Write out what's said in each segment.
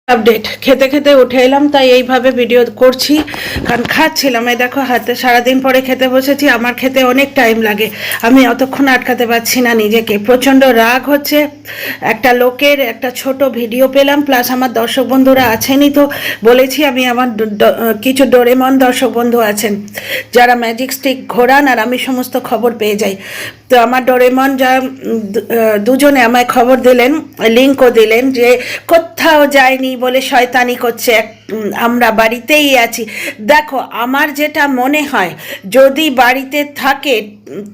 Update খেতে খেতে উঠে এলাম, তাই এইভাবে ভিডিও করছি। কারণ খাচ্ছিলাম, এই দেখো হাতে সারাদিন পরে খেতে বসেছি। আমার খেতে অনেক টাইম লাগে, আমি অতক্ষণ আটকাতে পারছি না নিজেকে। প্রচণ্ড রাগ হচ্ছে। একটা লোকের একটা ছোট ভিডিও পেলাম, প্লাস আমার দর্শক বন্ধুরা আছেনই, তো বলেছি আমি আমার কিছু ডোরেমন দর্শক বন্ধু আছেন যারা ম্যাজিক স্টিক ঘোরান, আর আমি সমস্ত খবর পেয়ে যাই। তো আমার ডোরেমন যা দুজনে আমায় খবর দিলেন, লিঙ্কও দিলেন যে কোথাও যায়নি বলে শয়তানি করছে, আমরা বাড়িতেই আছি। দেখো, আমার যেটা মনে হয়, যদি বাড়িতে থাকে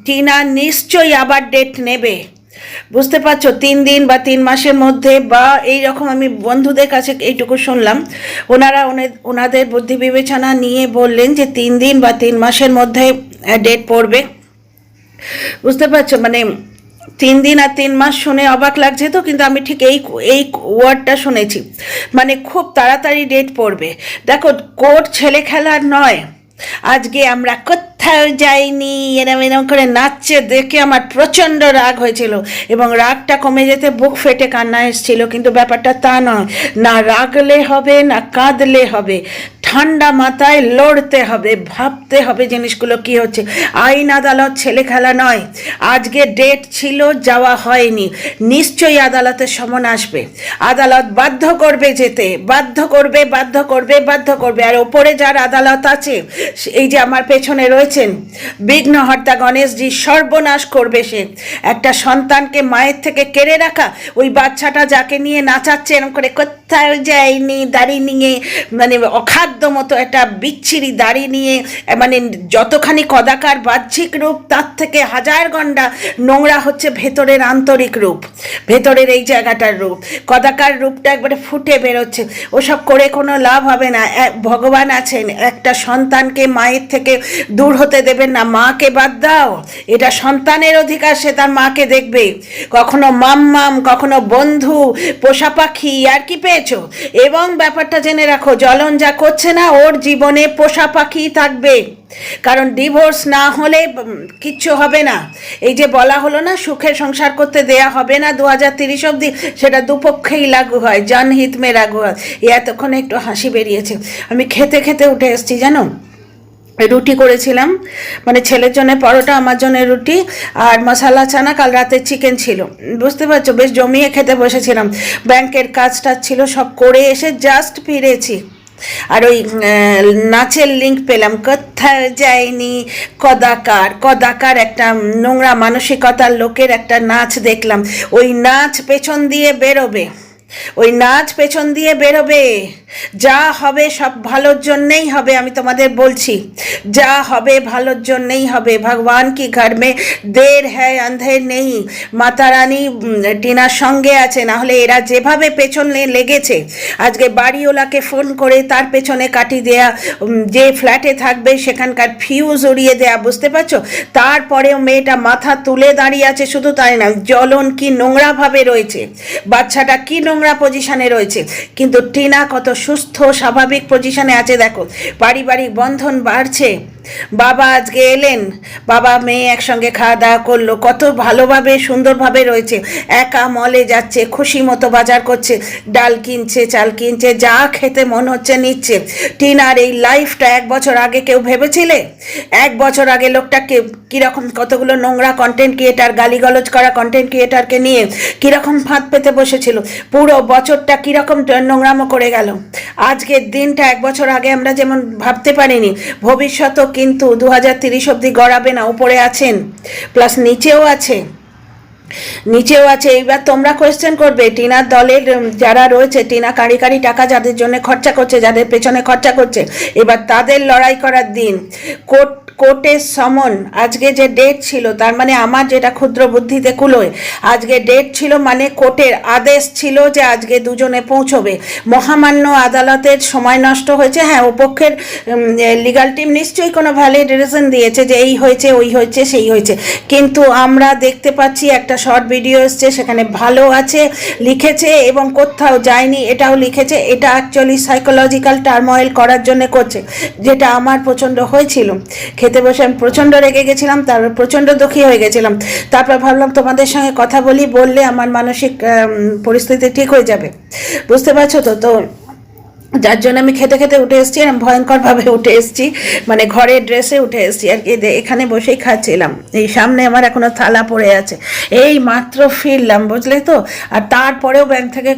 টিনা নিশ্চয়ই আবার ডেট নেবে। বুঝতে পারছো, 3 দিন বা 3 মাসের মধ্যে, বা এই রকম আমি বন্ধুদের কাছে এইটুকু শুনলাম। ওনাদের বুদ্ধি বিবেচনা নিয়ে বললেন যে 3 দিন বা 3 মাসের মধ্যে ডেট পড়বে। বুঝতে পারছো, মানে 3 দিন আর 3 মাস শুনে অবাক লাগছে তো, কিন্তু আমি ঠিক এই এই ওয়ার্ডটা শুনেছি, মানে খুব তাড়াতাড়ি ডেট পড়বে। দেখো, কোর্ট ছেলে খেলার নয়। আজকে আমরা কোথাও যাইনি এরম এরম করে নাচছে দেখে আমার প্রচণ্ড রাগ হয়েছিল, এবং রাগটা কমে যেতে বুক ফেটে কান্না এসেছিল। কিন্তু ব্যাপারটা তা নয়, না রাগলে হবে না কাঁদলে হবে, ঠান্ডা মাথায় লড়তে হবে, ভাবতে হবে জিনিসগুলো কি হচ্ছে। আইন আদালত ছেলে খেলা নয়। আজকে ডেট ছিল, যাওয়া হয়নি, নিশ্চয়ই আদালতের সমন আসবে। আদালত বাধ্য করবে যেতে, বাধ্য করবে, বাধ্য করবে, বাধ্য করবে। আর ওপরে যার আদালত আছে, এই যে আমার পেছনে রয়েছেন বিঘ্নহর্তা গণেশজি, সর্বনাশ করবে সে। একটা সন্তানকে মায়ের থেকে কেড়ে রাখা, ওই বাচ্চাটা যাকে নিয়ে নাচাচ্ছে এরকম করে কোথাও যায়নি দাড়ি নিয়ে, মানে অখাদ্য মতো একটা বিচ্ছিরি দাড়ি নিয়ে, মানে যতখানি কদাকার বাহ্যিক রূপ, তার থেকে হাজার গন্ডা নোংরা হচ্ছে ভেতরের আন্তরিক রূপ, ভেতরের এই জায়গাটার রূপ। কদাকার রূপটা একবারে ফুটে বেরোচ্ছে। ওসব করে কোনো লাভ হবে না। ভগবান আছেন, একটা সন্তানকে মায়ের থেকে দূর হতে দেবেন না। মাকে বাদ দাও, এটা সন্তানের অধিকার, সে তার মাকে দেখবে। কখনো মাম্মাম, কখনো বন্ধু, পোষা পাখি, আর কি পেয়েছো। এবং ব্যাপারটা জেনে রাখো, জ্বলন যা করছে না, ওর জীবনে পোষা পাখি থাকবে। কারণ ডিভোর্স না হলে কিচ্ছু হবে না। এই যে বলা হলো না, সুখে সংসার করতে দেয়া হবে না 2030 অবধি, সেটা দুপক্ষেই লাগু হয়, জনহিত মে লাগু হয়। এতক্ষণে একটু হাসি বেরিয়েছে। আমি খেতে খেতে উঠে এসেছি জানো। রুটি করেছিলাম, মানে ছেলের জন্য পরোটা, আমার জন্য রুটি, আর মশালা চানা, কাল রাতে চিকেন ছিল। বুঝতে পারছো, বেশ জমিয়ে খেতে বসেছিলাম। ব্যাংকের কাজটা ছিল, সব করে এসে জাস্ট ফিরেছি। আর ওই নাচের লিঙ্ক পেলাম, কোথাও যায়নি, কদাকার কদাকার একটা নোংরা মানসিকতার লোকের একটা নাচ দেখলাম। ওই নাচ পেছন দিয়ে বেরোবে, ওই নাচ পেছন দিয়ে বেরোবে। যা হবে সব ভালোর জন্যেই হবে, আমি তোমাদের বলছি, যা হবে ভালোর জন্যেই হবে। ভগবান কি ঘর মে দের হ্যায় আন্ধের নেই। মাতা রানী টিনার সঙ্গে আছে, না হলে এরা যেভাবে পেছনে লেগেছে, আজকে বাড়িওয়ালাকে ফোন করে তার পেছনে কাটি দেয়া, যে ফ্ল্যাটে থাকবে সেখানকার ফিউজ উড়িয়ে দেয়া। বুঝতে পারছো, তারপরেও মেয়েটা মাথা তুলে দাঁড়িয়ে আছে। শুধু তাই না, জ্বলন কি নোংরাভাবে রয়েছে, বাচ্চাটা কি নোংরা পজিশনে রয়েছে, কিন্তু টিনা কত সুস্থ স্বাভাবিক পজিশনে আছে। দেখো, পারিবারিক বন্ধন বাড়ছে। বাবা আজকে এলেন, বাবা মেয়ে একসঙ্গে খাওয়া দাওয়া করলো, কত ভালোভাবে সুন্দরভাবে রয়েছে। একা মলে যাচ্ছে, খুশি মতো বাজার করছে, ডাল কিনছে, চাল কিনছে, যা খেতে মন হচ্ছে নিচ্ছে। টিনার এই লাইফটা 1 বছর আগে কেউ ভেবেছিলে? 1 বছর আগে লোকটাকে কীরকম, কতগুলো নোংরা কন্টেন্ট ক্রিয়েটার, গালিগালাজ করা কন্টেন্ট ক্রিয়েটারকে নিয়ে কীরকম ফাঁদ পেতে বসেছিল। পুরো বছরটা কীরকম নোংরামো করে গেল। আজকের দিনটা 1 বছর আগে আমরা যেমন ভাবতে পারিনি, ভবিষ্যতও কিন্তু 2030 অবধি গড়াবে না। উপরে আছেন, প্লাস নিচেও আছে, নিচেও আছে। এইবার তোমরা কোয়েশ্চেন করবে, টিনার দলের যারা রয়েছে, টিনা কাঁড়ি কাঁড়ি টাকা যাদের জন্য খরচা করছে, যাদের পেছনে খরচা করছে, এবার তাদের লড়াই করার দিন। কোর্টের সমন, আজকে যে ডেট ছিল, তার মানে আমার যেটা ক্ষুদ্র বুদ্ধিতে কুলোয়, আজকে ডেট ছিল মানে কোর্টের আদেশ ছিল যে আজকে দুজনে পৌঁছবে। মহামান্য আদালতের সময় নষ্ট হয়েছে। হ্যাঁ, ওপক্ষের লিগাল টিম নিশ্চয়ই কোনো ভ্যালিড রিজন দিয়েছে যে এই হয়েছে, ওই হয়েছে, সেই হয়েছে, কিন্তু আমরা দেখতে পাচ্ছি একটা শর্ট ভিডিও এসছে, সেখানে ভালো আছে লিখেছে এবং কোথাও যায়নি এটাও লিখেছে। এটা অ্যাকচুয়ালি সাইকোলজিক্যাল টার্মোয়েল করার জন্য করছে, যেটা আমার প্রচণ্ড হয়েছিল। খেতে বসে আমি প্রচণ্ড রেগে গেছিলাম, তারপর প্রচণ্ড দুঃখী হয়ে গেছিলাম। তারপর ভাবলাম তোমাদের সঙ্গে কথা বললে আমার মানসিক পরিস্থিতি ঠিক হয়ে যাবে। বুঝতে পারছো তো। যার জন্য আমি খেতে খেতে উঠে এসেছি, আর ভয়ঙ্করভাবে উঠে এসেছি, মানে ঘরের ড্রেসে উঠে এসেছি আর কি। এখানে বসেই খাচ্ছিলাম, এই সামনে আমার এখনো থালা পড়ে আছে, এই মাত্র ফিরলাম, বুঝলে তো। আর তারপরেও ব্যাংক থেকে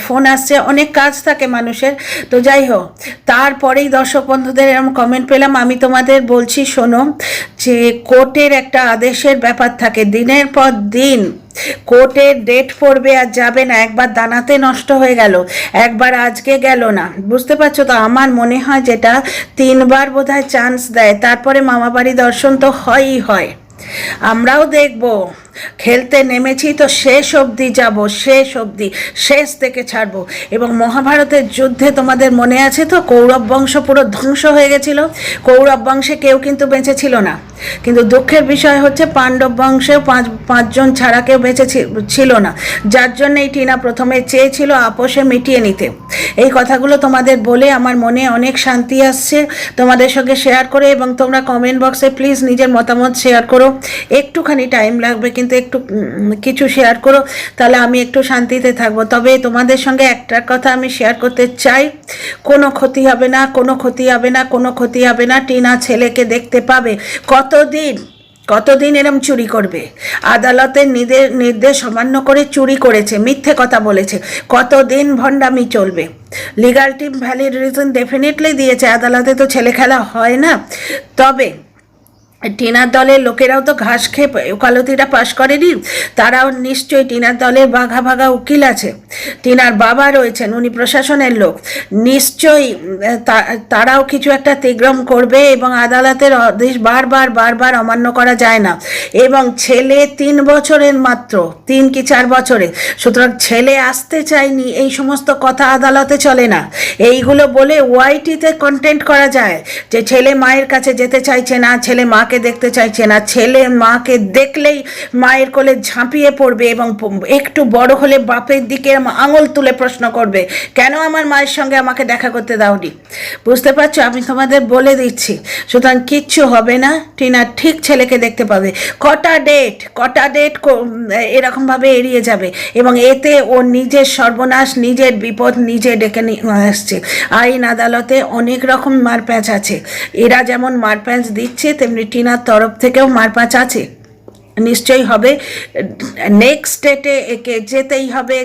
ফোন আসছে, অনেক কাজ থাকে মানুষের, তো যাই হোক। তারপরেই দর্শক বন্ধুদের এরকম কমেন্ট পেলাম। আমি তোমাদের বলছি শোনো, যে কোর্টের একটা আদেশের ব্যাপার থাকে, দিনের পর দিন কোর্টের ডেট পড়বে আর যাবে না। একবার দানাতে নষ্ট হয়ে গেল, একবার আজকে গেল না, বুঝতে পারছো তো। আমার মনে হয় যেটা 3বার বোধহয় চান্স দেয়, তারপরে মামাবাড়ি দর্শন তো হয়ই হয়। আমরাও দেখব, খেলতে নেমেছি তো শেষ অবধি যাব, শেষ অবধি, শেষ থেকে ছাড়বো। এবং মহাভারতের যুদ্ধে তোমাদের মনে আছে তো, কৌরব বংশ পুরো ধ্বংস হয়ে গেছিল। কৌরব বংশে কেউ কিন্তু বেঁচে ছিল না, কিন্তু দুঃখের বিষয় হচ্ছে পাণ্ডব বংশেও পাঁচজন ছাড়া কেউ বেঁচে ছিল না, যার জন্য এই টিনা প্রথমে চেয়েছিল আপোষে মিটিয়ে নিতে। এই কথাগুলো তোমাদের বলে আমার মনে অনেক শান্তি আসছে তোমাদের সঙ্গে শেয়ার করে। এবং তোমরা কমেন্ট বক্সে প্লিজ নিজের মতামত শেয়ার করো, একটুখানি টাইম লাগবে কিন্তু একটু কিছু শেয়ার করো, তাহলে আমি একটু শান্তিতে থাকবো। তবে তোমাদের সঙ্গে একটা কথা আমি শেয়ার করতে চাই, কোনো ক্ষতি হবে না, কোনো ক্ষতি হবে না, কোনো ক্ষতি হবে না। টিনা ছেলেকে দেখতে পাবে। কতদিন এরম চুরি করবে? আদালতের নির্দেশ অমান্য করে চুরি করেছে, মিথ্যে কথা বলেছে, কতদিন ভণ্ডামি চলবে? Legal team valid reason definitely দিয়েছে, আদালতে তো ছেলে খেলা হয় না। তবে টিনার দলের লোকেরাও তো ঘাস খেয়ে ওকালতিটা পাশ করেনি, তারাও নিশ্চয়ই, টিনার দলের বাঘা ভাগা উকিল আছে, টিনার বাবা রয়েছেন, উনি প্রশাসনের লোক, নিশ্চয়ই তারাও কিছু একটা তিগ্রম করবে। এবং আদালতের আদেশ বারবার অমান্য করা যায় না। এবং ছেলে 3 বছরের মাত্র, 3 কি 4 বছরে, সুতরাং ছেলে আসতে চায়নি, এই সমস্ত কথা আদালতে চলে না। এইগুলো বলে ওয়াইটিতে কন্টেন্ট করা যায় যে ছেলে মায়ের কাছে যেতে চাইছে না, ছেলে মাকে দেখতে চাইছে না, ছেলে মাকে দেখলেই মায়ের কোলে ঝাঁপিয়ে পড়বে এবং একটু বড় হলে বাপের দিকে আঙুল তুলে প্রশ্ন করবে, কেন আমার মায়ের সঙ্গে আমাকে দেখা করতে দাওনি? বুঝতে পারছো? আমি তোমাদের বলে দিচ্ছি, সুতরাং কিচ্ছু হবে না, টিনা ঠিক ছেলেকে দেখতে পাবে। কটা ডেট এরকমভাবে এড়িয়ে যাবে, এবং এতে ও নিজের সর্বনাশ, নিজের বিপদ নিজে ডেকে নিয়ে আসছে। আইন আদালতে অনেক রকম মারপ্যাঁচ আছে, এরা যেমন মারপ্যাঁচ দিচ্ছে তেমনি টিনার তরফ থেকেও মারপ্যাঁচ আছে, নিশ্চয়ই হবে। নেক্সট ডেটে একে যেতেই হবে।